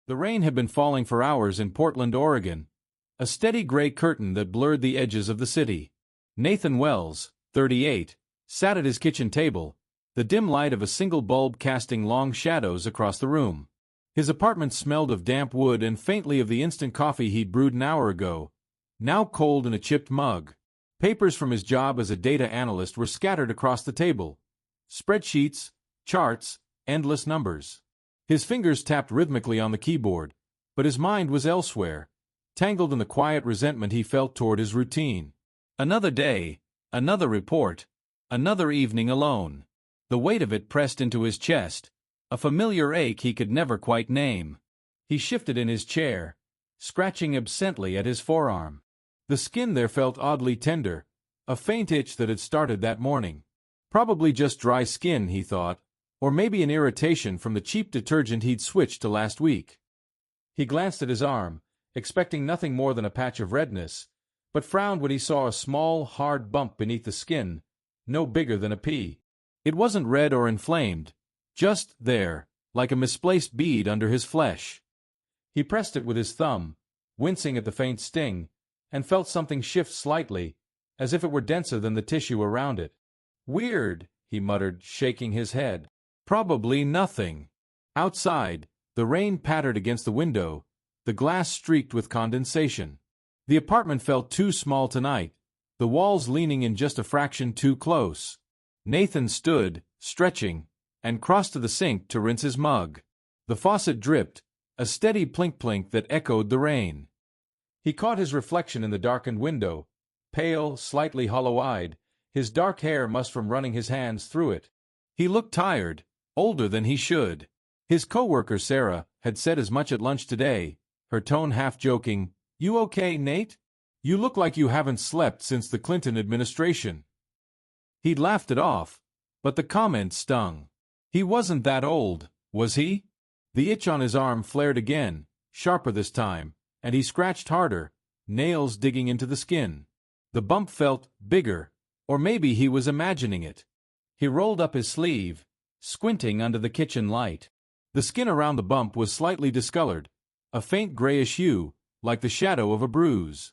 The rain had been falling for hours in Portland, Oregon, a steady gray curtain that blurred the edges of the city. Nathan Wells, 38, sat at his kitchen table, the dim light of a single bulb casting long shadows across the room. His apartment smelled of damp wood and faintly of the instant coffee he'd brewed an hour ago, now cold in a chipped mug. Papers from his job as a data analyst were scattered across the table. Spreadsheets, charts, endless numbers. His fingers tapped rhythmically on the keyboard, but his mind was elsewhere, tangled in the quiet resentment he felt toward his routine. Another day, another report, another evening alone. The weight of it pressed into his chest, a familiar ache he could never quite name. He shifted in his chair, scratching absently at his forearm. The skin there felt oddly tender, a faint itch that had started that morning. Probably just dry skin, he thought, or maybe an irritation from the cheap detergent he'd switched to last week. He glanced at his arm, expecting nothing more than a patch of redness, but frowned when he saw a small, hard bump beneath the skin, no bigger than a pea. It wasn't red or inflamed, just there, like a misplaced bead under his flesh. He pressed it with his thumb, wincing at the faint sting, and felt something shift slightly, as if it were denser than the tissue around it. "Weird," he muttered, shaking his head. "Probably nothing." Outside, the rain pattered against the window, the glass streaked with condensation. The apartment felt too small tonight, the walls leaning in just a fraction too close. Nathan stood, stretching, and crossed to the sink to rinse his mug. The faucet dripped, a steady plink-plink that echoed the rain. He caught his reflection in the darkened window, pale, slightly hollow-eyed, his dark hair mussed from running his hands through it. He looked tired, older than he should. His co-worker Sarah had said as much at lunch today, her tone half-joking, "You okay, Nate? You look like you haven't slept since the Clinton administration." He'd laughed it off, but the comment stung. He wasn't that old, was he? The itch on his arm flared again, sharper this time, and he scratched harder, nails digging into the skin. The bump felt bigger, or maybe he was imagining it. He rolled up his sleeve, squinting under the kitchen light. The skin around the bump was slightly discolored, a faint grayish hue, like the shadow of a bruise.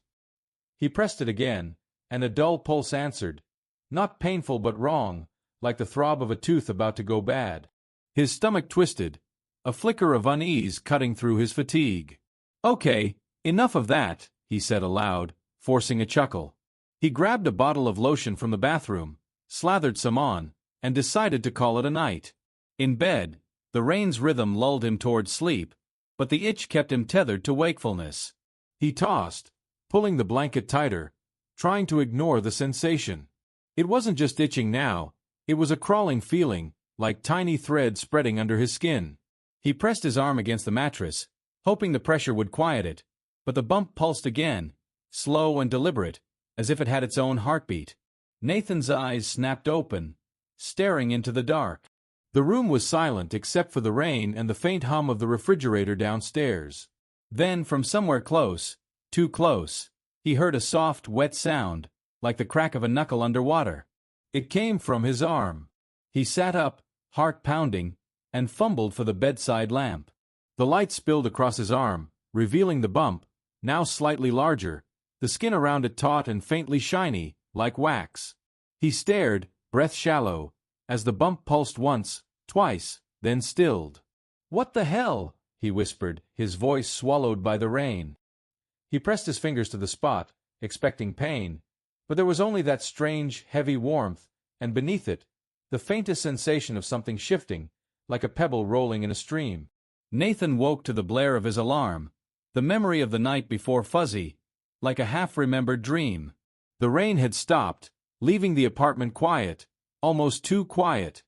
He pressed it again, and a dull pulse answered, not painful but wrong, like the throb of a tooth about to go bad. His stomach twisted, a flicker of unease cutting through his fatigue. "Okay, enough of that," he said aloud, forcing a chuckle. He grabbed a bottle of lotion from the bathroom, slathered some on, and decided to call it a night. In bed, the rain's rhythm lulled him toward sleep, but the itch kept him tethered to wakefulness. He tossed, pulling the blanket tighter, trying to ignore the sensation. It wasn't just itching now, it was a crawling feeling, like tiny threads spreading under his skin. He pressed his arm against the mattress, hoping the pressure would quiet it, but the bump pulsed again, slow and deliberate, as if it had its own heartbeat. Nathan's eyes snapped open, staring into the dark. The room was silent except for the rain and the faint hum of the refrigerator downstairs. Then, from somewhere close, too close, he heard a soft, wet sound, like the crack of a knuckle underwater. It came from his arm. He sat up, heart pounding, and fumbled for the bedside lamp. The light spilled across his arm, revealing the bump, now slightly larger, the skin around it taut and faintly shiny, like wax. He stared, breath shallow, as the bump pulsed once, twice, then stilled. "What the hell?" he whispered, his voice swallowed by the rain. He pressed his fingers to the spot, expecting pain, but there was only that strange, heavy warmth, and beneath it, the faintest sensation of something shifting, like a pebble rolling in a stream. Nathan woke to the blare of his alarm, the memory of the night before fuzzy, like a half-remembered dream. The rain had stopped, leaving the apartment quiet, almost too quiet.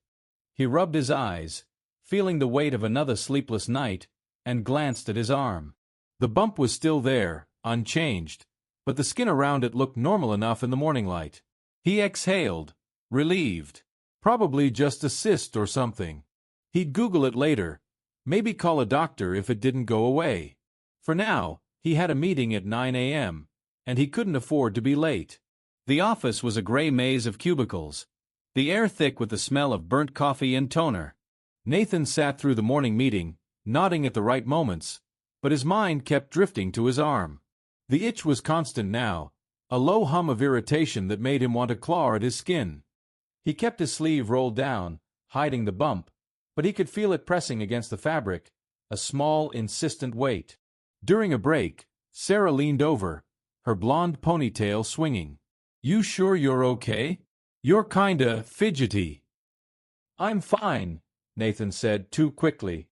He rubbed his eyes, feeling the weight of another sleepless night, and glanced at his arm. The bump was still there, unchanged, but the skin around it looked normal enough in the morning light. He exhaled, relieved. Probably just a cyst or something. He'd Google it later, maybe call a doctor if it didn't go away. For now, he had a meeting at 9 a.m., and he couldn't afford to be late. The office was a gray maze of cubicles, the air thick with the smell of burnt coffee and toner. Nathan sat through the morning meeting, nodding at the right moments, but his mind kept drifting to his arm. The itch was constant now, a low hum of irritation that made him want to claw at his skin. He kept his sleeve rolled down, hiding the bump, but he could feel it pressing against the fabric, a small, insistent weight. During a break, Sarah leaned over, her blonde ponytail swinging. "You sure you're okay? You're kinda fidgety." "I'm fine," Nathan said too quickly.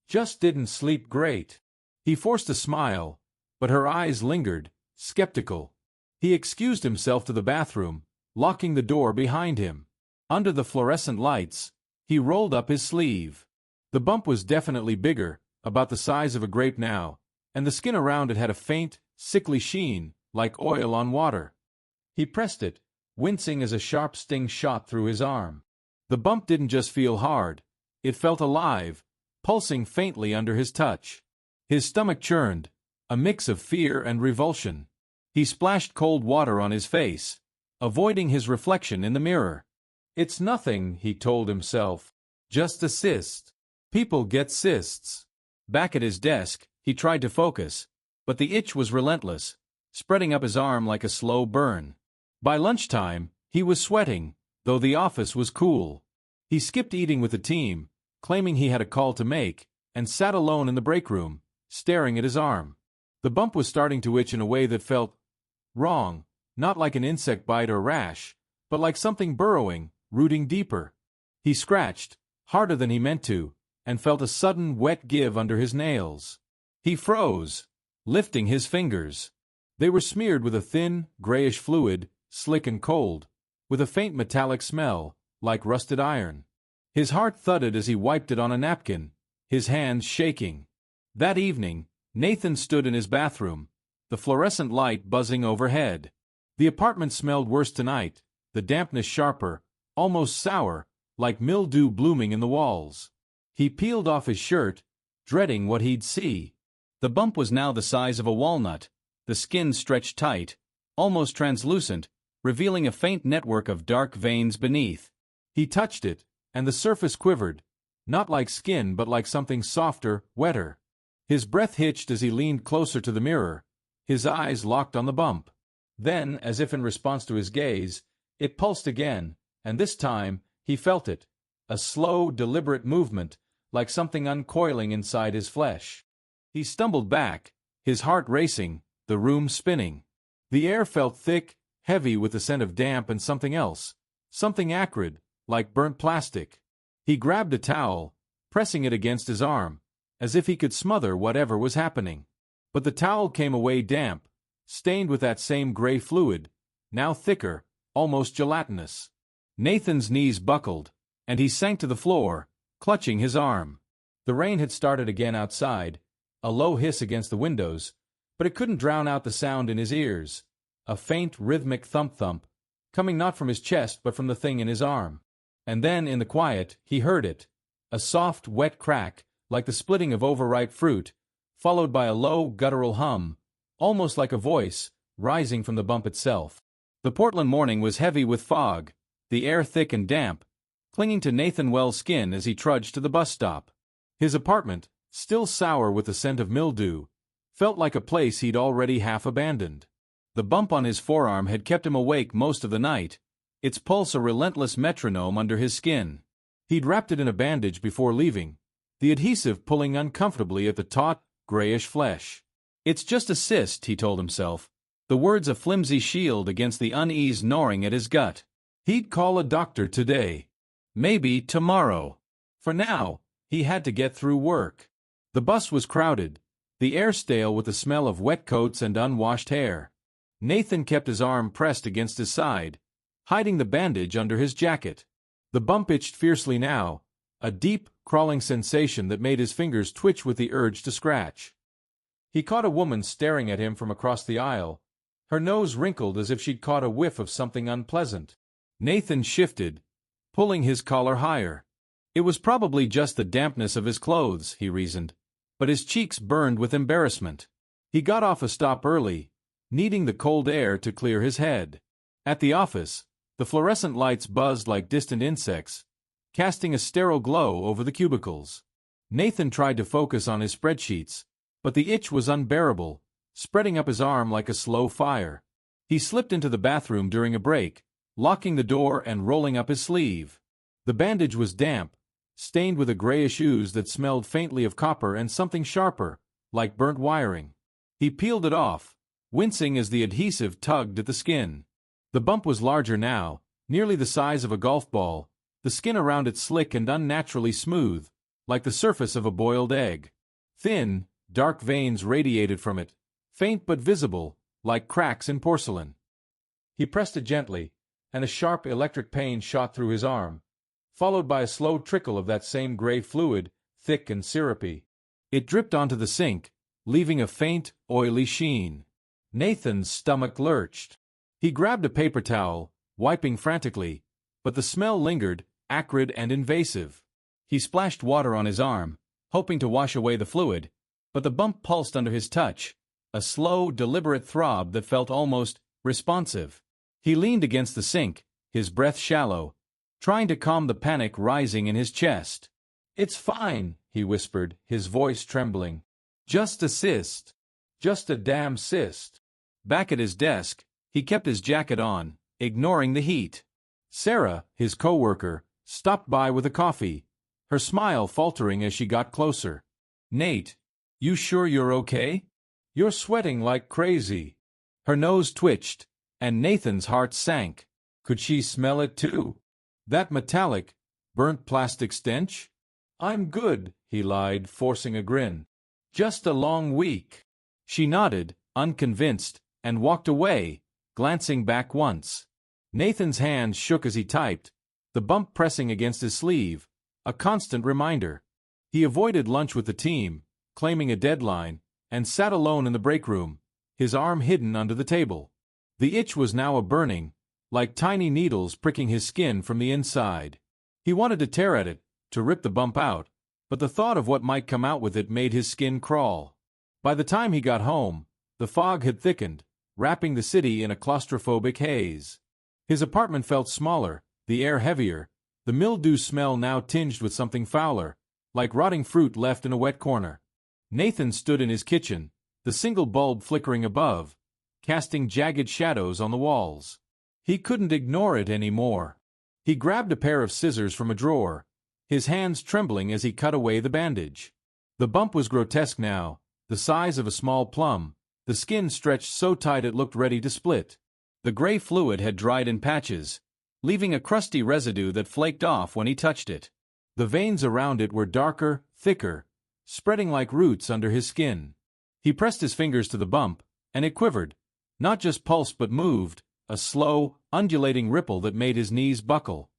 "Just didn't sleep great." He forced a smile, but her eyes lingered, skeptical. He excused himself to the bathroom, locking the door behind him. Under the fluorescent lights, he rolled up his sleeve. The bump was definitely bigger, about the size of a grape now, and the skin around it had a faint, sickly sheen, like oil on water. He pressed it, wincing as a sharp sting shot through his arm. The bump didn't just feel hard, it felt alive, pulsing faintly under his touch. His stomach churned, a mix of fear and revulsion. He splashed cold water on his face, avoiding his reflection in the mirror. "It's nothing," he told himself. "Just a cyst. People get cysts." Back at his desk, he tried to focus, but the itch was relentless, spreading up his arm like a slow burn. By lunchtime, he was sweating, though the office was cool. He skipped eating with the team, claiming he had a call to make, and sat alone in the break room, staring at his arm. The bump was starting to itch in a way that felt wrong, not like an insect bite or rash, but like something burrowing, rooting deeper. He scratched, harder than he meant to, and felt a sudden wet give under his nails. He froze, lifting his fingers. They were smeared with a thin, grayish fluid, slick and cold, with a faint metallic smell, like rusted iron. His heart thudded as he wiped it on a napkin, his hands shaking. That evening, Nathan stood in his bathroom, the fluorescent light buzzing overhead. The apartment smelled worse tonight, the dampness sharper, almost sour, like mildew blooming in the walls. He peeled off his shirt, dreading what he'd see. The bump was now the size of a walnut, the skin stretched tight, almost translucent, revealing a faint network of dark veins beneath. He touched it, and the surface quivered, not like skin but like something softer, wetter. His breath hitched as he leaned closer to the mirror, his eyes locked on the bump. Then, as if in response to his gaze, it pulsed again, and this time, he felt it, a slow, deliberate movement, like something uncoiling inside his flesh. He stumbled back, his heart racing, the room spinning. The air felt thick, heavy with the scent of damp and something else, something acrid, like burnt plastic. He grabbed a towel, pressing it against his arm, as if he could smother whatever was happening. But the towel came away damp, stained with that same gray fluid, now thicker, almost gelatinous. Nathan's knees buckled, and he sank to the floor, clutching his arm. The rain had started again outside, a low hiss against the windows, but it couldn't drown out the sound in his ears, a faint rhythmic thump-thump, coming not from his chest but from the thing in his arm. And then, in the quiet, he heard it, a soft, wet crack, like the splitting of overripe fruit, followed by a low, guttural hum, almost like a voice, rising from the bump itself. The Portland morning was heavy with fog, the air thick and damp, clinging to Nathan Wells' skin as he trudged to the bus stop. His apartment, still sour with the scent of mildew, felt like a place he'd already half abandoned. The bump on his forearm had kept him awake most of the night, its pulse a relentless metronome under his skin. He'd wrapped it in a bandage before leaving, the adhesive pulling uncomfortably at the taut, grayish flesh. "It's just a cyst," he told himself, the words a flimsy shield against the unease gnawing at his gut. He'd call a doctor today. Maybe tomorrow. For now, he had to get through work. The bus was crowded, the air stale with the smell of wet coats and unwashed hair. Nathan kept his arm pressed against his side, hiding the bandage under his jacket. The bump itched fiercely now, a deep, crawling sensation that made his fingers twitch with the urge to scratch. He caught a woman staring at him from across the aisle, her nose wrinkled as if she'd caught a whiff of something unpleasant. Nathan shifted, pulling his collar higher. It was probably just the dampness of his clothes, he reasoned, but his cheeks burned with embarrassment. He got off a stop early, needing the cold air to clear his head. At the office, the fluorescent lights buzzed like distant insects, casting a sterile glow over the cubicles. Nathan tried to focus on his spreadsheets, But the itch was unbearable, spreading up his arm like a slow fire. He slipped into the bathroom during a break, locking the door and rolling up his sleeve. The bandage was damp, stained with a grayish ooze that smelled faintly of copper and something sharper, like burnt wiring. He peeled it off, wincing as the adhesive tugged at the skin. The bump was larger now, nearly the size of a golf ball, the skin around it slick and unnaturally smooth, like the surface of a boiled egg. Thin, dark veins radiated from it, faint but visible, like cracks in porcelain. He pressed it gently, and a sharp electric pain shot through his arm, followed by a slow trickle of that same gray fluid, thick and syrupy. It dripped onto the sink, leaving a faint, oily sheen. Nathan's stomach lurched. He grabbed a paper towel, wiping frantically, but the smell lingered, acrid and invasive. He splashed water on his arm, hoping to wash away the fluid, but the bump pulsed under his touch, a slow, deliberate throb that felt almost responsive. He leaned against the sink, his breath shallow, trying to calm the panic rising in his chest. "It's fine," he whispered, his voice trembling. "Just a cyst. Just a damn cyst." Back at his desk, he kept his jacket on, ignoring the heat. Sarah, his co-worker, stopped by with a coffee, her smile faltering as she got closer. "Nate, you sure you're okay? You're sweating like crazy." Her nose twitched, and Nathan's heart sank. Could she smell it too? That metallic, burnt plastic stench? "I'm good," he lied, forcing a grin. "Just a long week." She nodded, unconvinced, and walked away, glancing back once. Nathan's hands shook as he typed, the bump pressing against his sleeve, a constant reminder. He avoided lunch with the team, claiming a deadline, and sat alone in the break room, his arm hidden under the table. The itch was now a burning, like tiny needles pricking his skin from the inside. He wanted to tear at it, to rip the bump out, but the thought of what might come out with it made his skin crawl. By the time he got home, the fog had thickened, wrapping the city in a claustrophobic haze. His apartment felt smaller, the air heavier, the mildew smell now tinged with something fouler, like rotting fruit left in a wet corner. Nathan stood in his kitchen, the single bulb flickering above, casting jagged shadows on the walls. He couldn't ignore it anymore. He grabbed a pair of scissors from a drawer, his hands trembling as he cut away the bandage. The bump was grotesque now, the size of a small plum, the skin stretched so tight it looked ready to split. The gray fluid had dried in patches, leaving a crusty residue that flaked off when he touched it. The veins around it were darker, thicker, spreading like roots under his skin. He pressed his fingers to the bump, and it quivered, not just pulsed but moved, a slow, undulating ripple that made his knees buckle.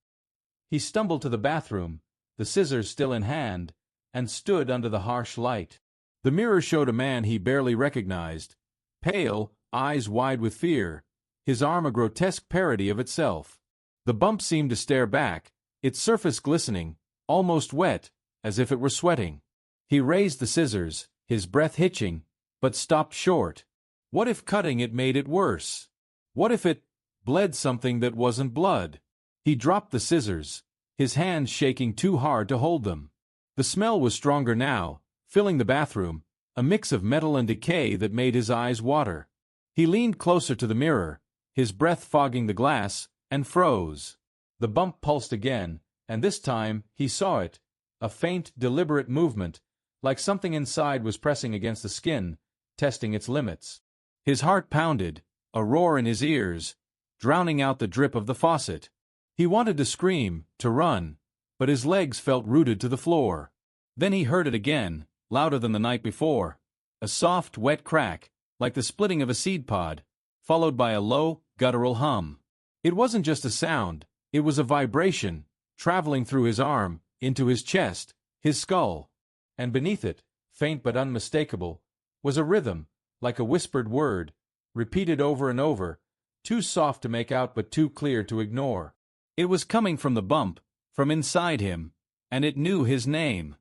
He stumbled to the bathroom, the scissors still in hand, and stood under the harsh light. The mirror showed a man he barely recognized, pale, eyes wide with fear, his arm a grotesque parody of itself. The bump seemed to stare back, its surface glistening, almost wet, as if it were sweating. He raised the scissors, his breath hitching, but stopped short. What if cutting it made it worse? What if it bled something that wasn't blood? He dropped the scissors, his hands shaking too hard to hold them. The smell was stronger now, filling the bathroom, a mix of metal and decay that made his eyes water. He leaned closer to the mirror, his breath fogging the glass, and froze. The bump pulsed again, and this time he saw it, a faint, deliberate movement, like something inside was pressing against the skin, testing its limits. His heart pounded, a roar in his ears, drowning out the drip of the faucet. He wanted to scream, to run, but his legs felt rooted to the floor. Then he heard it again, louder than the night before, a soft, wet crack, like the splitting of a seed pod, followed by a low, guttural hum. It wasn't just a sound, it was a vibration, traveling through his arm, into his chest, his skull. And beneath it, faint but unmistakable, was a rhythm, like a whispered word, repeated over and over, too soft to make out but too clear to ignore. It was coming from the bump, from inside him, and it knew his name.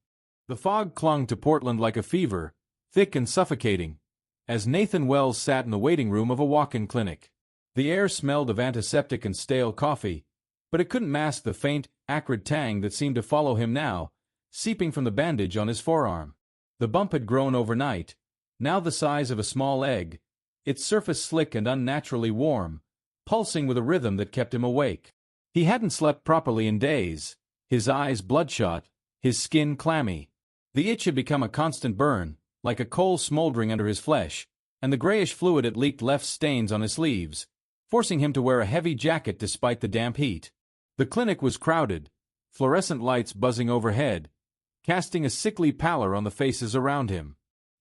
The fog clung to Portland like a fever, thick and suffocating, as Nathan Wells sat in the waiting room of a walk-in clinic. The air smelled of antiseptic and stale coffee, but it couldn't mask the faint, acrid tang that seemed to follow him now, seeping from the bandage on his forearm. The bump had grown overnight, now the size of a small egg, its surface slick and unnaturally warm, pulsing with a rhythm that kept him awake. He hadn't slept properly in days, his eyes bloodshot, his skin clammy. The itch had become a constant burn, like a coal smoldering under his flesh, and the grayish fluid it leaked left stains on his sleeves, forcing him to wear a heavy jacket despite the damp heat. The clinic was crowded, fluorescent lights buzzing overhead, casting a sickly pallor on the faces around him.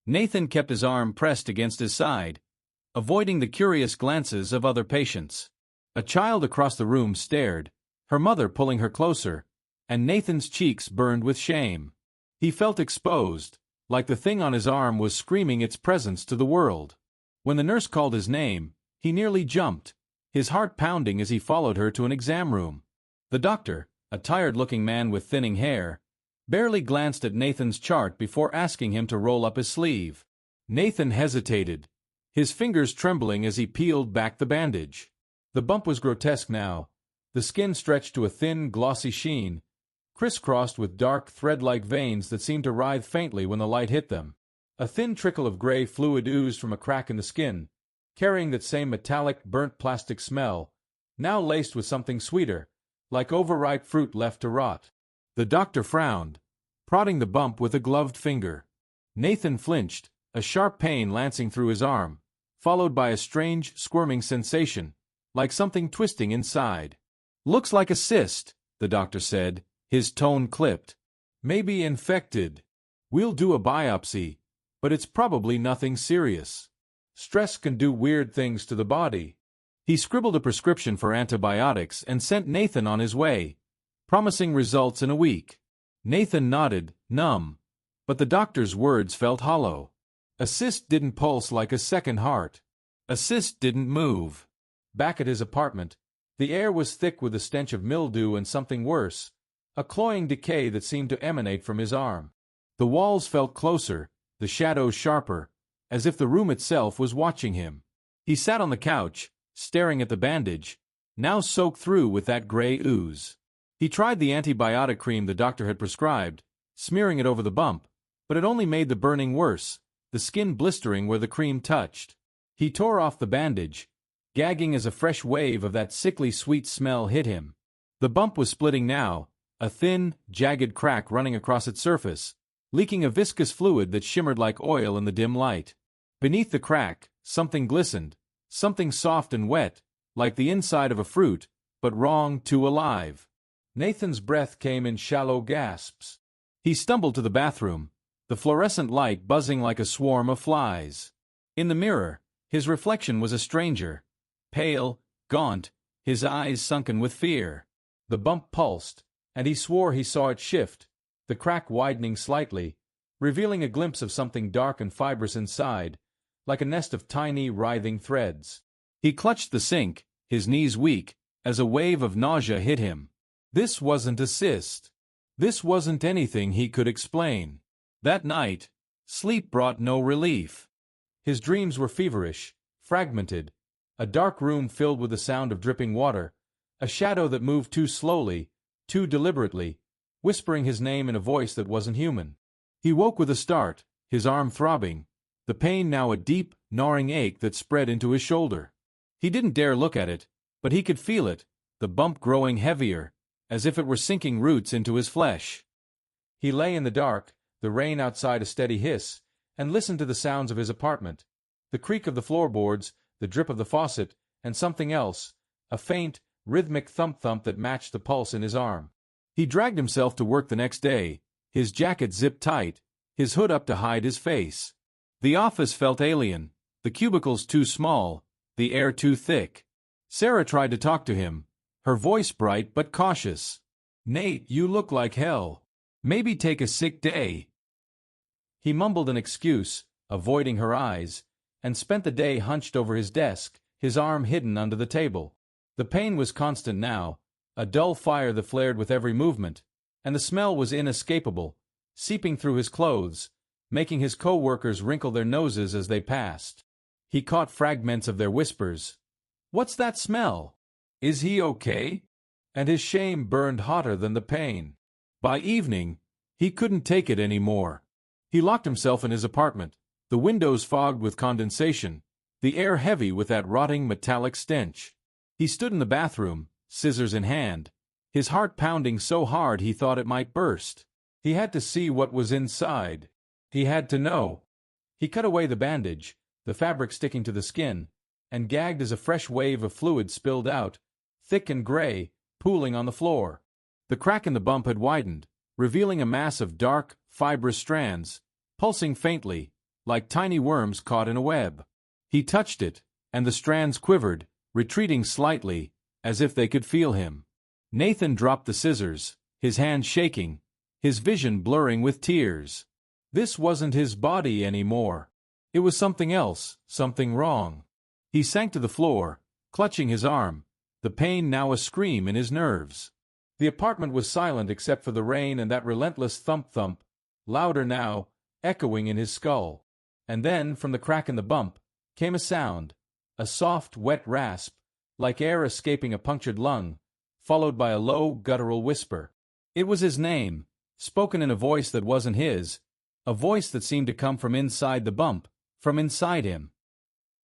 Nathan kept his arm pressed against his side, avoiding the curious glances of other patients. A child across the room stared, her mother pulling her closer, and Nathan's cheeks burned with shame. He felt exposed, like the thing on his arm was screaming its presence to the world. When the nurse called his name, he nearly jumped, his heart pounding as he followed her to an exam room. The doctor, a tired-looking man with thinning hair, barely glanced at Nathan's chart before asking him to roll up his sleeve. Nathan hesitated, his fingers trembling as he peeled back the bandage. The bump was grotesque now, the skin stretched to a thin, glossy sheen, crisscrossed with dark, thread-like veins that seemed to writhe faintly when the light hit them. A thin trickle of gray fluid oozed from a crack in the skin, carrying that same metallic, burnt plastic smell, now laced with something sweeter, like overripe fruit left to rot. The doctor frowned, prodding the bump with a gloved finger. Nathan flinched, a sharp pain lancing through his arm, followed by a strange, squirming sensation, like something twisting inside. "Looks like a cyst," the doctor said, his tone clipped. "Maybe infected. We'll do a biopsy, but it's probably nothing serious. Stress can do weird things to the body." He scribbled a prescription for antibiotics and sent Nathan on his way, promising results in a week. Nathan nodded, numb, but the doctor's words felt hollow. A cyst didn't pulse like a second heart. A cyst didn't move. Back at his apartment, the air was thick with the stench of mildew and something worse, a cloying decay that seemed to emanate from his arm. The walls felt closer, the shadows sharper, as if the room itself was watching him. He sat on the couch, staring at the bandage, now soaked through with that gray ooze. He tried the antibiotic cream the doctor had prescribed, smearing it over the bump, but it only made the burning worse, the skin blistering where the cream touched. He tore off the bandage, gagging as a fresh wave of that sickly sweet smell hit him. The bump was splitting now, a thin, jagged crack running across its surface, leaking a viscous fluid that shimmered like oil in the dim light. Beneath the crack, something glistened, something soft and wet, like the inside of a fruit, but wrong too alive. Nathan's breath came in shallow gasps. He stumbled to the bathroom, the fluorescent light buzzing like a swarm of flies. In the mirror, his reflection was a stranger, pale, gaunt, his eyes sunken with fear. The bump pulsed, and he swore he saw it shift, the crack widening slightly, revealing a glimpse of something dark and fibrous inside, like a nest of tiny, writhing threads. He clutched the sink, his knees weak, as a wave of nausea hit him. This wasn't a cyst. This wasn't anything he could explain. That night, sleep brought no relief. His dreams were feverish, fragmented, a dark room filled with the sound of dripping water, a shadow that moved too slowly, too deliberately, whispering his name in a voice that wasn't human. He woke with a start, his arm throbbing, the pain now a deep, gnawing ache that spread into his shoulder. He didn't dare look at it, but he could feel it, the bump growing heavier, as if it were sinking roots into his flesh. He lay in the dark, the rain outside a steady hiss, and listened to the sounds of his apartment, the creak of the floorboards, the drip of the faucet, and something else, a faint, rhythmic thump-thump that matched the pulse in his arm. He dragged himself to work the next day, his jacket zipped tight, his hood up to hide his face. The office felt alien, the cubicles too small, the air too thick. Sarah tried to talk to him, her voice bright but cautious. "Nate, you look like hell. Maybe take a sick day." He mumbled an excuse, avoiding her eyes, and spent the day hunched over his desk, his arm hidden under the table. The pain was constant now, a dull fire that flared with every movement, and the smell was inescapable, seeping through his clothes, making his co-workers wrinkle their noses as they passed. He caught fragments of their whispers. "What's that smell? Is he okay?" And his shame burned hotter than the pain. By evening, he couldn't take it anymore. He locked himself in his apartment, the windows fogged with condensation, the air heavy with that rotting metallic stench. He stood in the bathroom, scissors in hand, his heart pounding so hard he thought it might burst. He had to see what was inside. He had to know. He cut away the bandage, the fabric sticking to the skin, and gagged as a fresh wave of fluid spilled out, thick and gray, pooling on the floor. The crack in the bump had widened, revealing a mass of dark, fibrous strands, pulsing faintly, like tiny worms caught in a web. He touched it, and the strands quivered, retreating slightly, as if they could feel him. Nathan dropped the scissors, his hand shaking, his vision blurring with tears. This wasn't his body anymore. It was something else, something wrong. He sank to the floor, clutching his arm, the pain now a scream in his nerves. The apartment was silent except for the rain and that relentless thump-thump, louder now, echoing in his skull. And then, from the crack in the bump, came a sound, a soft, wet rasp, like air escaping a punctured lung, followed by a low, guttural whisper. It was his name, spoken in a voice that wasn't his, a voice that seemed to come from inside the bump, from inside him.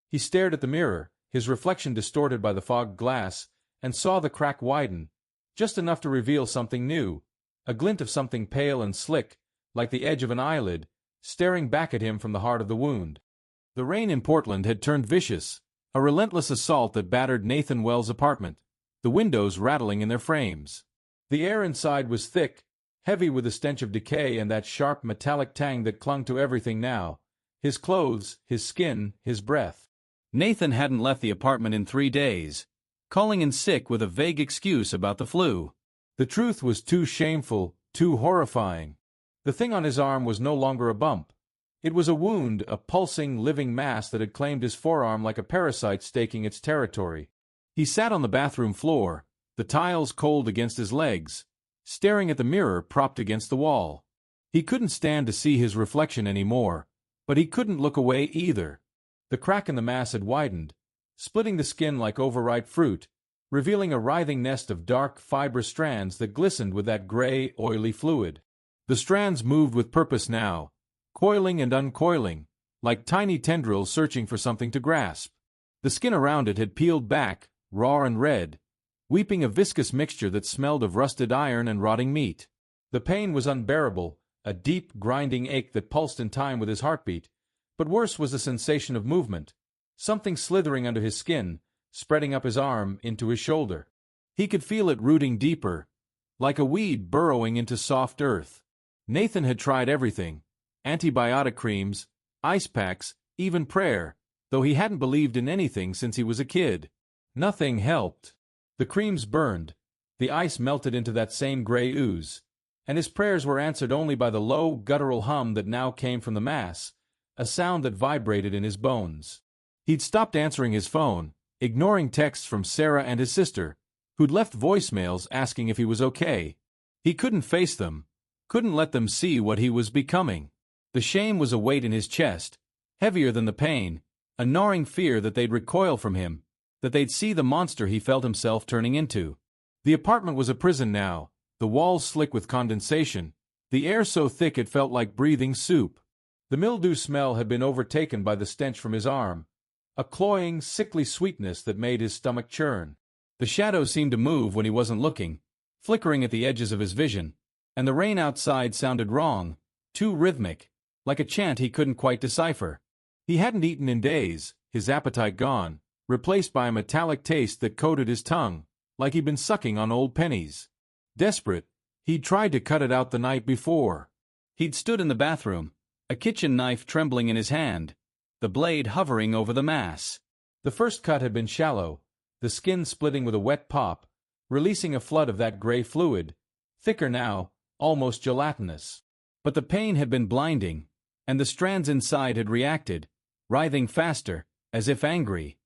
He stared at the mirror, his reflection distorted by the fogged glass, and saw the crack widen, just enough to reveal something new, a glint of something pale and slick, like the edge of an eyelid, staring back at him from the heart of the wound. The rain in Portland had turned vicious, a relentless assault that battered Nathan Wells' apartment, the windows rattling in their frames. The air inside was thick, heavy with the stench of decay and that sharp metallic tang that clung to everything now, his clothes, his skin, his breath. Nathan hadn't left the apartment in 3 days, calling in sick with a vague excuse about the flu. The truth was too shameful, too horrifying. The thing on his arm was no longer a bump. It was a wound, a pulsing, living mass that had claimed his forearm like a parasite staking its territory. He sat on the bathroom floor, the tiles cold against his legs, staring at the mirror propped against the wall. He couldn't stand to see his reflection anymore, but he couldn't look away either. The crack in the mass had widened, splitting the skin like overripe fruit, revealing a writhing nest of dark, fibrous strands that glistened with that gray, oily fluid. The strands moved with purpose now, coiling and uncoiling, like tiny tendrils searching for something to grasp. The skin around it had peeled back, raw and red, weeping a viscous mixture that smelled of rusted iron and rotting meat. The pain was unbearable, a deep, grinding ache that pulsed in time with his heartbeat, but worse was the sensation of movement, something slithering under his skin, spreading up his arm into his shoulder. He could feel it rooting deeper, like a weed burrowing into soft earth. Nathan had tried everything, antibiotic creams, ice packs, even prayer, though he hadn't believed in anything since he was a kid. Nothing helped. The creams burned, the ice melted into that same gray ooze, and his prayers were answered only by the low, guttural hum that now came from the mass, a sound that vibrated in his bones. He'd stopped answering his phone, ignoring texts from Sarah and his sister, who'd left voicemails asking if he was okay. He couldn't face them, couldn't let them see what he was becoming. The shame was a weight in his chest, heavier than the pain, a gnawing fear that they'd recoil from him, that they'd see the monster he felt himself turning into. The apartment was a prison now, the walls slick with condensation, the air so thick it felt like breathing soup. The mildew smell had been overtaken by the stench from his arm, a cloying, sickly sweetness that made his stomach churn. The shadows seemed to move when he wasn't looking, flickering at the edges of his vision, and the rain outside sounded wrong, too rhythmic, like a chant he couldn't quite decipher. He hadn't eaten in days, his appetite gone, replaced by a metallic taste that coated his tongue, like he'd been sucking on old pennies. Desperate, he'd tried to cut it out the night before. He'd stood in the bathroom, a kitchen knife trembling in his hand, the blade hovering over the mass. The first cut had been shallow, the skin splitting with a wet pop, releasing a flood of that gray fluid, thicker now, almost gelatinous. But the pain had been blinding, and the strands inside had reacted, writhing faster, as if angry.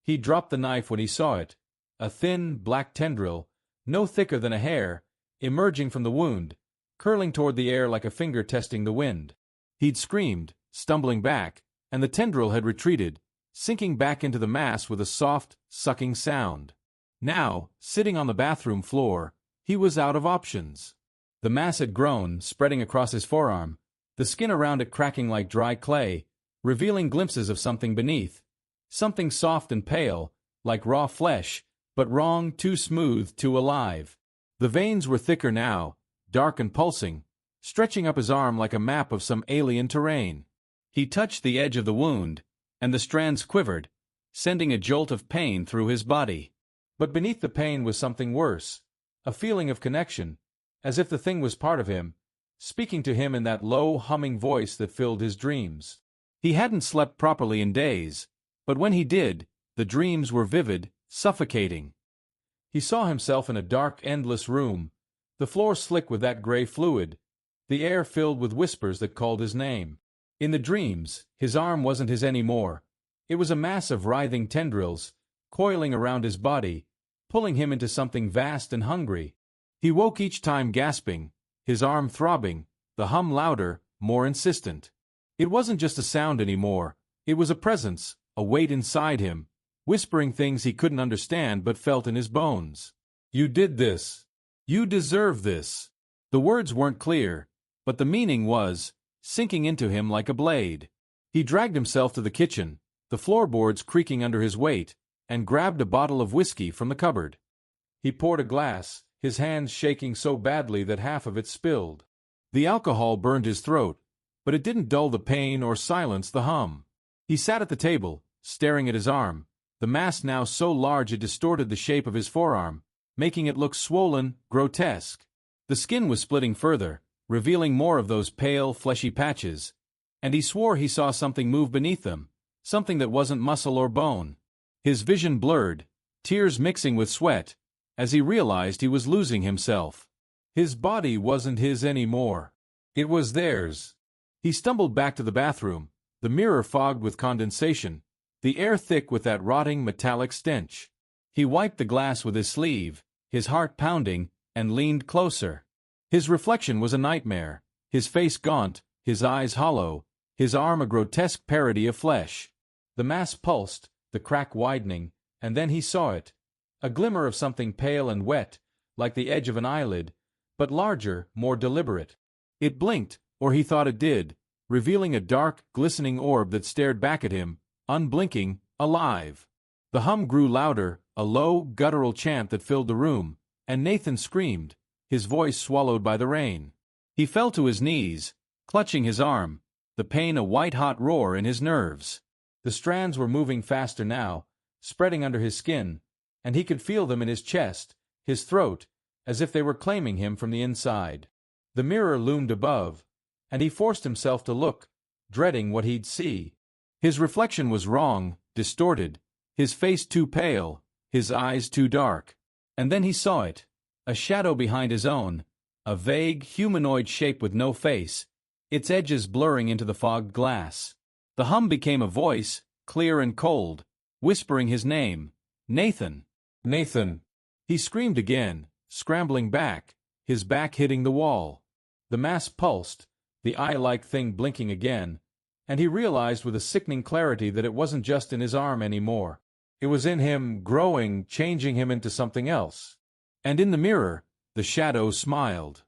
He dropped the knife when he saw it, a thin, black tendril, no thicker than a hair, emerging from the wound, curling toward the air like a finger testing the wind. He'd screamed, stumbling back, and the tendril had retreated, sinking back into the mass with a soft, sucking sound. Now, sitting on the bathroom floor, he was out of options. The mass had grown, spreading across his forearm, the skin around it cracking like dry clay, revealing glimpses of something beneath. Something soft and pale, like raw flesh, but wrong, too smooth, too alive. The veins were thicker now, dark and pulsing, stretching up his arm like a map of some alien terrain. He touched the edge of the wound, and the strands quivered, sending a jolt of pain through his body. But beneath the pain was something worse, a feeling of connection, as if the thing was part of him, speaking to him in that low, humming voice that filled his dreams. He hadn't slept properly in days, but when he did, the dreams were vivid, suffocating. He saw himself in a dark, endless room, the floor slick with that gray fluid, the air filled with whispers that called his name. In the dreams, his arm wasn't his anymore. It was a mass of writhing tendrils, coiling around his body, pulling him into something vast and hungry. He woke each time gasping, his arm throbbing, the hum louder, more insistent. It wasn't just a sound anymore, it was a presence, a weight inside him, whispering things he couldn't understand but felt in his bones. "You did this. You deserve this." The words weren't clear, but the meaning was, sinking into him like a blade. He dragged himself to the kitchen, the floorboards creaking under his weight, and grabbed a bottle of whiskey from the cupboard. He poured a glass, his hands shaking so badly that half of it spilled. The alcohol burned his throat, but it didn't dull the pain or silence the hum. He sat at the table, staring at his arm, the mass now so large it distorted the shape of his forearm, making it look swollen, grotesque. The skin was splitting further, revealing more of those pale, fleshy patches, and he swore he saw something move beneath them, something that wasn't muscle or bone. His vision blurred, tears mixing with sweat, as he realized he was losing himself. His body wasn't his anymore. It was theirs. He stumbled back to the bathroom, the mirror fogged with condensation, the air thick with that rotting metallic stench. He wiped the glass with his sleeve, his heart pounding, and leaned closer. His reflection was a nightmare, his face gaunt, his eyes hollow, his arm a grotesque parody of flesh. The mass pulsed, the crack widening, and then he saw it. A glimmer of something pale and wet, like the edge of an eyelid, but larger, more deliberate. It blinked, or he thought it did, revealing a dark, glistening orb that stared back at him, unblinking, alive. The hum grew louder, a low, guttural chant that filled the room, and Nathan screamed, his voice swallowed by the rain. He fell to his knees, clutching his arm, the pain a white-hot roar in his nerves. The strands were moving faster now, spreading under his skin, and he could feel them in his chest, his throat, as if they were claiming him from the inside. The mirror loomed above, and he forced himself to look, dreading what he'd see. His reflection was wrong, distorted, his face too pale, his eyes too dark. And then he saw it, a shadow behind his own, a vague, humanoid shape with no face, its edges blurring into the fogged glass. The hum became a voice, clear and cold, whispering his name, Nathan. Nathan. He screamed again, scrambling back, his back hitting the wall. The mass pulsed, the eye-like thing blinking again, and he realized with a sickening clarity that it wasn't just in his arm anymore. It was in him, growing, changing him into something else. And in the mirror, the shadow smiled.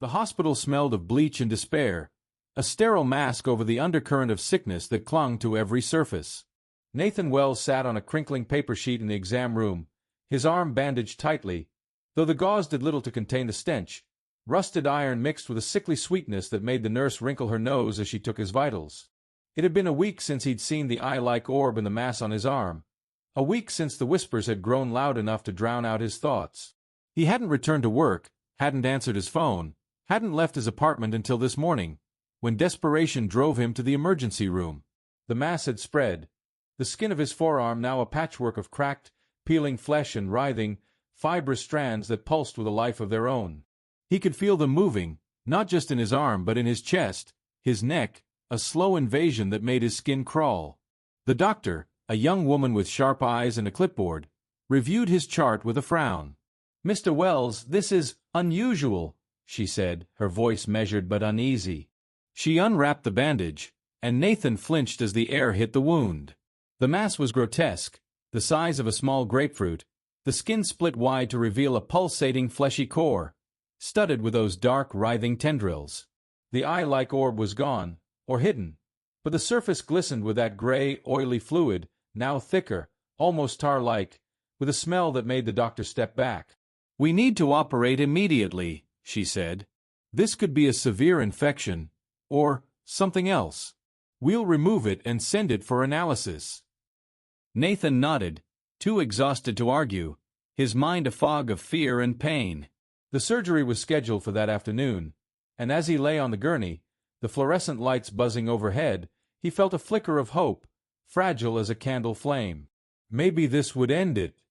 The hospital smelled of bleach and despair, a sterile mask over the undercurrent of sickness that clung to every surface. Nathan Wells sat on a crinkling paper sheet in the exam room, his arm bandaged tightly, though the gauze did little to contain the stench. Rusted iron mixed with a sickly sweetness that made the nurse wrinkle her nose as she took his vitals. It had been a week since he'd seen the eye-like orb in the mass on his arm, a week since the whispers had grown loud enough to drown out his thoughts. He hadn't returned to work, hadn't answered his phone, hadn't left his apartment until this morning, when desperation drove him to the emergency room. The mass had spread, the skin of his forearm now a patchwork of cracked, peeling flesh and writhing, fibrous strands that pulsed with a life of their own. He could feel them moving, not just in his arm but in his chest, his neck, a slow invasion that made his skin crawl. The doctor, a young woman with sharp eyes and a clipboard, reviewed his chart with a frown. "Mr. Wells, this is unusual," she said, her voice measured but uneasy. She unwrapped the bandage, and Nathan flinched as the air hit the wound. The mass was grotesque, the size of a small grapefruit, the skin split wide to reveal a pulsating fleshy core, studded with those dark, writhing tendrils. The eye-like orb was gone, or hidden. but the surface glistened with that gray, oily fluid, now thicker, almost tar-like, with a smell that made the doctor step back. "We need to operate immediately," she said. "This could be a severe infection, or something else. We'll remove it and send it for analysis." Nathan nodded, too exhausted to argue, his mind a fog of fear and pain. The surgery was scheduled for that afternoon, and as he lay on the gurney, the fluorescent lights buzzing overhead, he felt a flicker of hope, fragile as a candle flame. Maybe this would end it.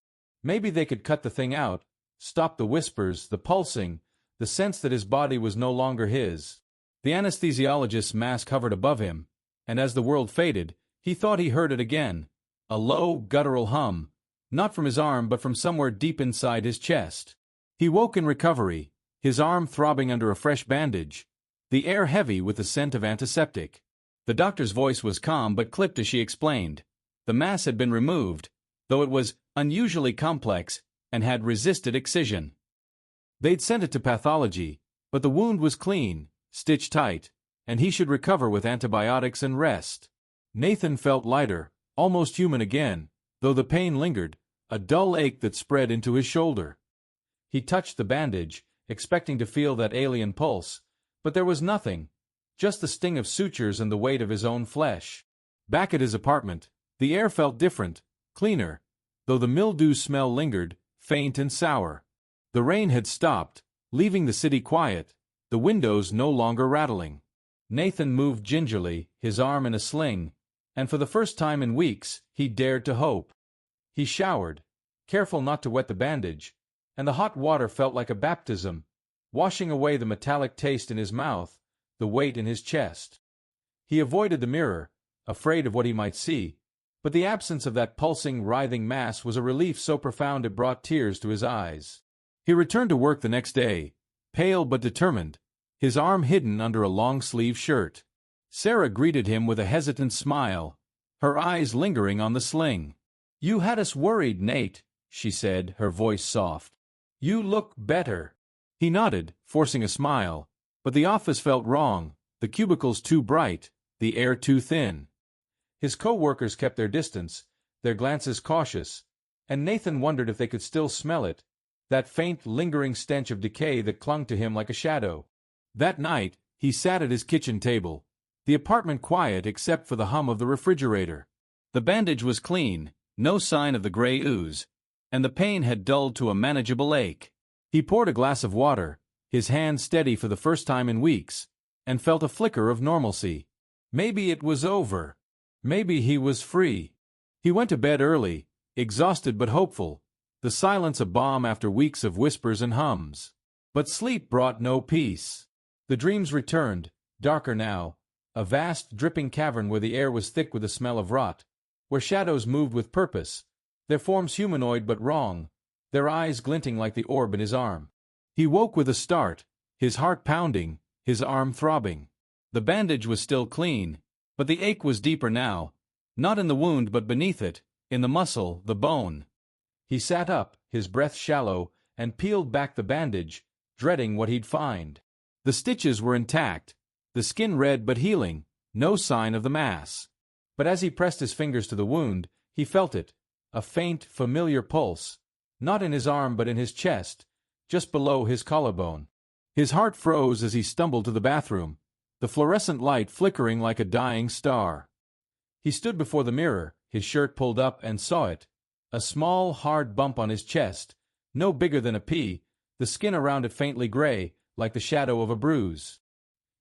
Maybe they could cut the thing out, stop the whispers, the pulsing, the sense that his body was no longer his. The anesthesiologist's mask hovered above him, and as the world faded, he thought he heard it again, a low, guttural hum, not from his arm but from somewhere deep inside his chest. He woke in recovery, his arm throbbing under a fresh bandage, the air heavy with the scent of antiseptic. The doctor's voice was calm but clipped as she explained. The mass had been removed, though it was unusually complex and had resisted excision. They'd sent it to pathology, but the wound was clean, stitched tight, and he should recover with antibiotics and rest. Nathan felt lighter, almost human again, though the pain lingered, a dull ache that spread into his shoulder. He touched the bandage, expecting to feel that alien pulse, but there was nothing, just the sting of sutures and the weight of his own flesh. Back at his apartment, the air felt different, cleaner, though the mildew smell lingered, faint and sour. The rain had stopped, leaving the city quiet, the windows no longer rattling. Nathan moved gingerly, his arm in a sling, and for the first time in weeks, he dared to hope. He showered, careful not to wet the bandage, and the hot water felt like a baptism, washing away the metallic taste in his mouth, the weight in his chest. He avoided the mirror, afraid of what he might see, but the absence of that pulsing, writhing mass was a relief so profound it brought tears to his eyes. He returned to work the next day, pale but determined, his arm hidden under a long-sleeved shirt. Sarah greeted him with a hesitant smile, her eyes lingering on the sling. "You had us worried, Nate," she said, her voice soft. "You look better." He nodded, forcing a smile, but the office felt wrong, the cubicles too bright, the air too thin. His co-workers kept their distance, their glances cautious, and Nathan wondered if they could still smell it, that faint, lingering stench of decay that clung to him like a shadow. That night, he sat at his kitchen table, the apartment quiet except for the hum of the refrigerator. The bandage was clean, no sign of the gray ooze, and the pain had dulled to a manageable ache. He poured a glass of water, his hand steady for the first time in weeks, and felt a flicker of normalcy. Maybe it was over. Maybe he was free. He went to bed early, exhausted but hopeful, the silence a balm after weeks of whispers and hums. But sleep brought no peace. The dreams returned, darker now, a vast, dripping cavern where the air was thick with the smell of rot, where shadows moved with purpose, their forms humanoid but wrong, their eyes glinting like the orb in his arm. He woke with a start, his heart pounding, his arm throbbing. The bandage was still clean, but the ache was deeper now, not in the wound but beneath it, in the muscle, the bone. He sat up, his breath shallow, and peeled back the bandage, dreading what he'd find. The stitches were intact, the skin red but healing, no sign of the mass. But as he pressed his fingers to the wound, he felt it, a faint, familiar pulse, not in his arm but in his chest, just below his collarbone. His heart froze as he stumbled to the bathroom, the fluorescent light flickering like a dying star. He stood before the mirror, his shirt pulled up, and saw it, a small, hard bump on his chest, no bigger than a pea, the skin around it faintly gray, like the shadow of a bruise.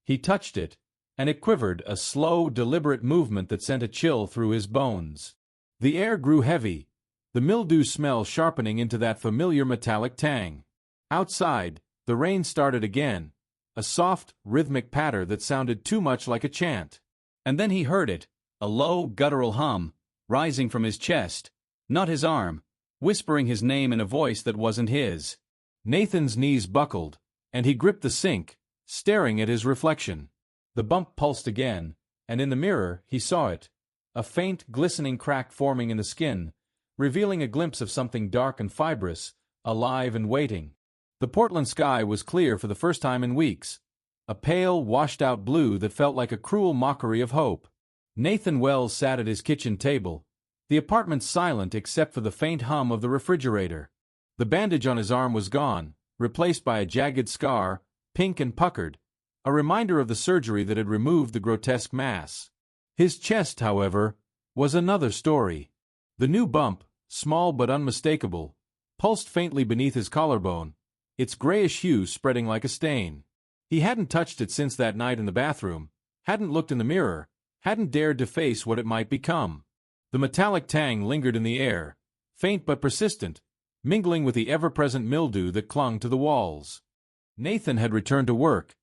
He touched it, and it quivered, a slow, deliberate movement that sent a chill through his bones. The air grew heavy, the mildew smell sharpening into that familiar metallic tang. Outside, the rain started again, a soft, rhythmic patter that sounded too much like a chant. And then he heard it, a low, guttural hum, rising from his chest, not his arm, whispering his name in a voice that wasn't his. Nathan's knees buckled, and he gripped the sink, staring at his reflection. The bump pulsed again, and in the mirror he saw it, a faint, glistening crack forming in the skin, revealing a glimpse of something dark and fibrous, alive and waiting. The Portland sky was clear for the first time in weeks, a pale, washed-out blue that felt like a cruel mockery of hope. Nathan Wells sat at his kitchen table, the apartment silent except for the faint hum of the refrigerator. The bandage on his arm was gone, replaced by a jagged scar, pink and puckered, a reminder of the surgery that had removed the grotesque mass. His chest, however, was another story. The new bump, small but unmistakable, pulsed faintly beneath his collarbone, its grayish hue spreading like a stain. He hadn't touched it since that night in the bathroom, hadn't looked in the mirror, hadn't dared to face what it might become. The metallic tang lingered in the air, faint but persistent, mingling with the ever-present mildew that clung to the walls. Nathan had returned to work,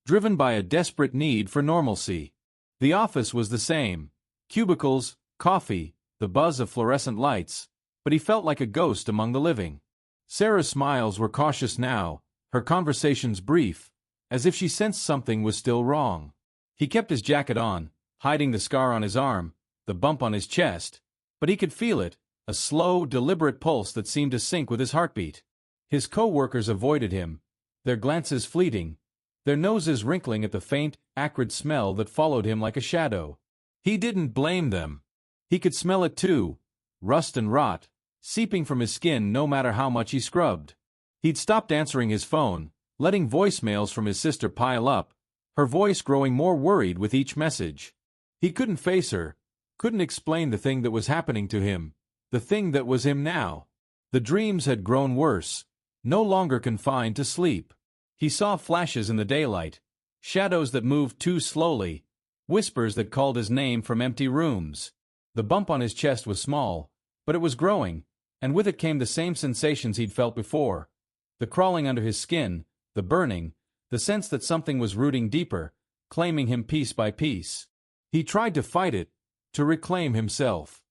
driven by a desperate need for normalcy. The office was the same: cubicles, coffee, the buzz of fluorescent lights, but he felt like a ghost among the living. Sarah's smiles were cautious now, her conversations brief, as if she sensed something was still wrong. He kept his jacket on, hiding the scar on his arm, the bump on his chest, but he could feel it, a slow, deliberate pulse that seemed to sync with his heartbeat. His co-workers avoided him, their glances fleeting, their noses wrinkling at the faint, acrid smell that followed him like a shadow. He didn't blame them. He could smell it too, rust and rot, seeping from his skin no matter how much he scrubbed. He'd stopped answering his phone, letting voicemails from his sister pile up, her voice growing more worried with each message. He couldn't face her, couldn't explain the thing that was happening to him, the thing that was him now. The dreams had grown worse, no longer confined to sleep. He saw flashes in the daylight, shadows that moved too slowly, whispers that called his name from empty rooms. The bump on his chest was small, but it was growing, and with it came the same sensations he'd felt before. The crawling under his skin, the burning, the sense that something was rooting deeper, claiming him piece by piece. He tried to fight it, to reclaim himself.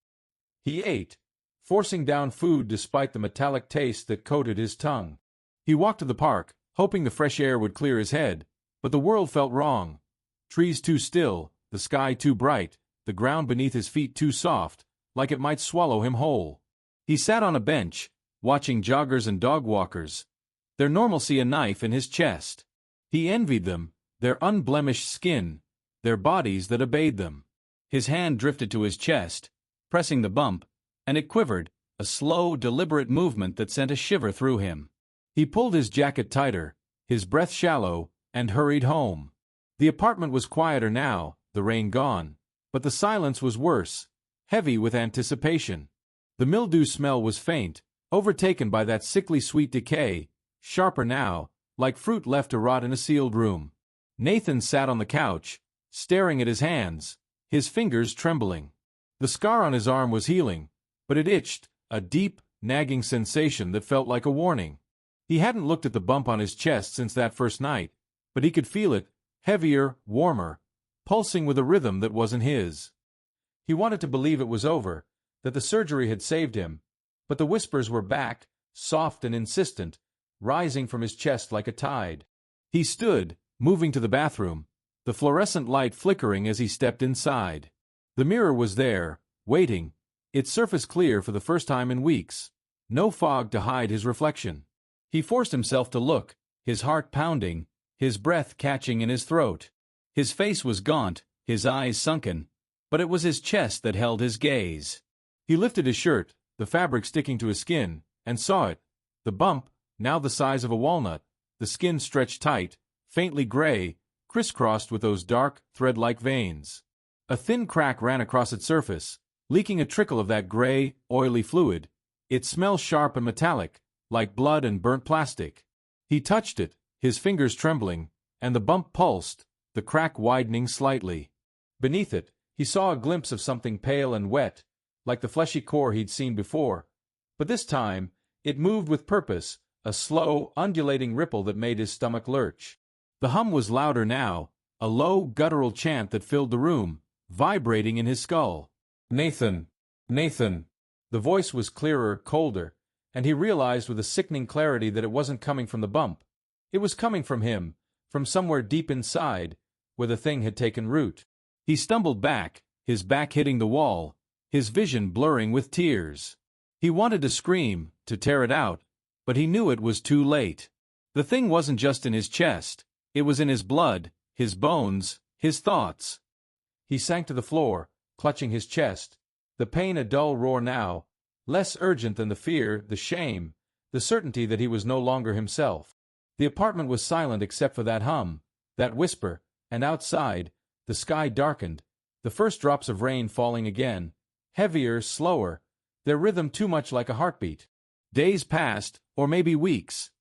He ate, forcing down food despite the metallic taste that coated his tongue. He walked to the park, hoping the fresh air would clear his head, but the world felt wrong. Trees too still, the sky too bright, the ground beneath his feet too soft, like it might swallow him whole. He sat on a bench, watching joggers and dog walkers, their normalcy a knife in his chest. He envied them, their unblemished skin, their bodies that obeyed them. His hand drifted to his chest, pressing the bump, and it quivered, a slow, deliberate movement that sent a shiver through him. He pulled his jacket tighter, his breath shallow, and hurried home. The apartment was quieter now, the rain gone, but the silence was worse, heavy with anticipation. The mildew smell was faint, overtaken by that sickly sweet decay, sharper now, like fruit left to rot in a sealed room. Nathan sat on the couch, staring at his hands, his fingers trembling. The scar on his arm was healing, but it itched, a deep, nagging sensation that felt like a warning. He hadn't looked at the bump on his chest since that first night, but he could feel it, heavier, warmer, pulsing with a rhythm that wasn't his. He wanted to believe it was over, that the surgery had saved him, but the whispers were back, soft and insistent, rising from his chest like a tide. He stood, moving to the bathroom, the fluorescent light flickering as he stepped inside. The mirror was there, waiting, its surface clear for the first time in weeks, no fog to hide his reflection. He forced himself to look, his heart pounding, his breath catching in his throat. His face was gaunt, his eyes sunken, but it was his chest that held his gaze. He lifted his shirt, the fabric sticking to his skin, and saw it. The bump, now the size of a walnut, the skin stretched tight, faintly gray, crisscrossed with those dark, thread-like veins. A thin crack ran across its surface, leaking a trickle of that gray, oily fluid. It smelled sharp and metallic, like blood and burnt plastic. He touched it, his fingers trembling, and the bump pulsed, the crack widening slightly. Beneath it, he saw a glimpse of something pale and wet, like the fleshy core he'd seen before. But this time, it moved with purpose, a slow, undulating ripple that made his stomach lurch. The hum was louder now, a low, guttural chant that filled the room, vibrating in his skull. Nathan! Nathan! The voice was clearer, colder, and he realized with a sickening clarity that it wasn't coming from the bump. It was coming from him, from somewhere deep inside, where the thing had taken root. He stumbled back, his back hitting the wall, his vision blurring with tears. He wanted to scream, to tear it out, but he knew it was too late. The thing wasn't just in his chest, it was in his blood, his bones, his thoughts. He sank to the floor, clutching his chest, the pain a dull roar now, less urgent than the fear, the shame, the certainty that he was no longer himself. The apartment was silent except for that hum, that whisper, and outside, the sky darkened, the first drops of rain falling again, heavier, slower, their rhythm too much like a heartbeat. Days passed, or maybe weeks.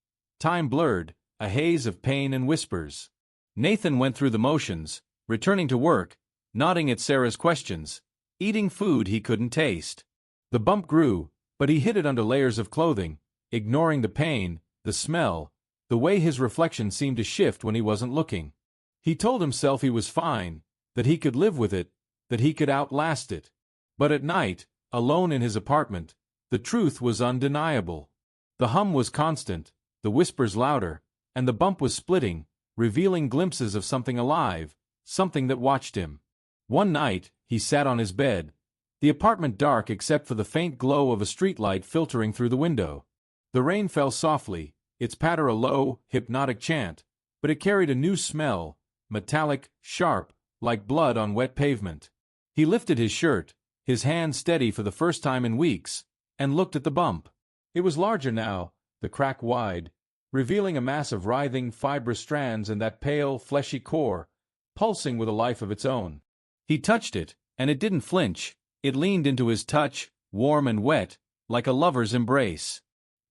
Time blurred, a haze of pain and whispers. Nathan went through the motions, returning to work, nodding at Sarah's questions, eating food he couldn't taste. The bump grew, but he hid it under layers of clothing, ignoring the pain, the smell, the way his reflection seemed to shift when he wasn't looking. He told himself he was fine, that he could live with it, that he could outlast it. But at night, alone in his apartment, the truth was undeniable. The hum was constant, the whispers louder, and the bump was splitting, revealing glimpses of something alive, something that watched him. One night, he sat on his bed, the apartment dark except for the faint glow of a streetlight filtering through the window. The rain fell softly, its patter a low, hypnotic chant, but it carried a new smell, metallic, sharp, like blood on wet pavement. He lifted his shirt, his hand steady for the first time in weeks, and looked at the bump. It was larger now, the crack wide, revealing a mass of writhing, fibrous strands and that pale, fleshy core, pulsing with a life of its own. He touched it, and it didn't flinch. It leaned into his touch, warm and wet, like a lover's embrace.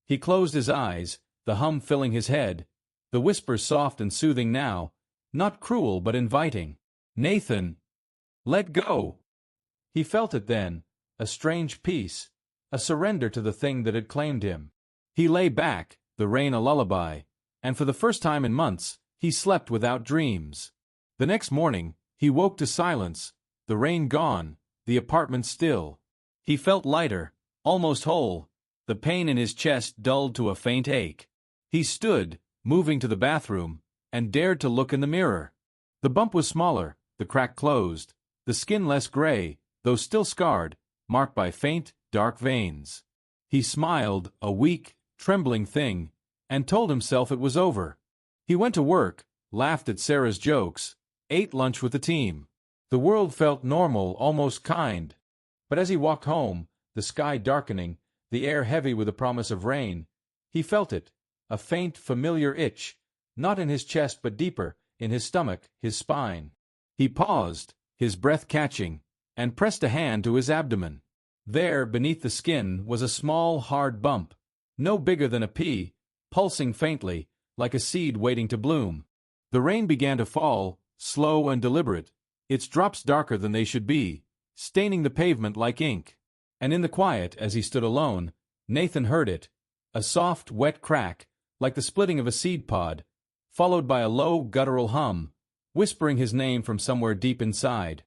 He closed his eyes, the hum filling his head, the whispers soft and soothing now, not cruel but inviting. Nathan, let go. He felt it then, a strange peace, a surrender to the thing that had claimed him. He lay back, the rain a lullaby, and for the first time in months, he slept without dreams. The next morning, he woke to silence, the rain gone, the apartment still. He felt lighter, almost whole, the pain in his chest dulled to a faint ache. He stood, moving to the bathroom, and dared to look in the mirror. The bump was smaller, the crack closed, the skin less gray, though still scarred, marked by faint, dark veins. He smiled, a weak, trembling thing, and told himself it was over. He went to work, laughed at Sarah's jokes, ate lunch with the team. The world felt normal, almost kind. But as he walked home, the sky darkening, the air heavy with the promise of rain, he felt it, a faint, familiar itch, not in his chest but deeper, in his stomach, his spine. He paused, his breath catching, and pressed a hand to his abdomen. There, beneath the skin, was a small, hard bump, no bigger than a pea, pulsing faintly, like a seed waiting to bloom. The rain began to fall, slow and deliberate, its drops darker than they should be, staining the pavement like ink. And in the quiet, as he stood alone, Nathan heard it, a soft, wet crack, like the splitting of a seed pod, followed by a low, guttural hum, whispering his name from somewhere deep inside.